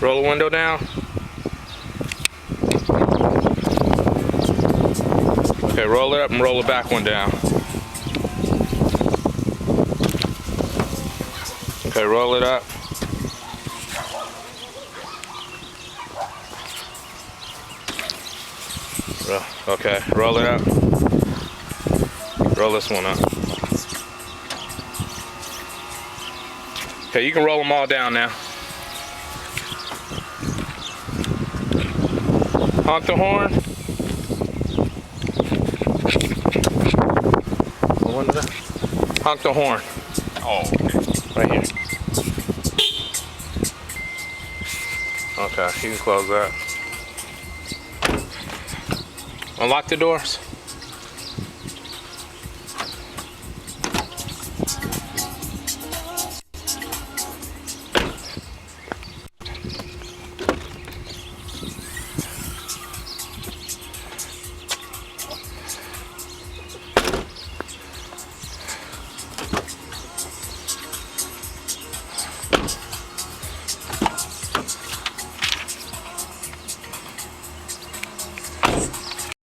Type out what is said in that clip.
Roll the window down. Okay, roll it up and roll the back one down. Okay, roll it up. Okay, roll it up. Roll this one up. Okay, you can roll them all down now. Honk the horn. Honk the horn. Oh, okay. Right here. Okay, you can close that. Unlock the doors.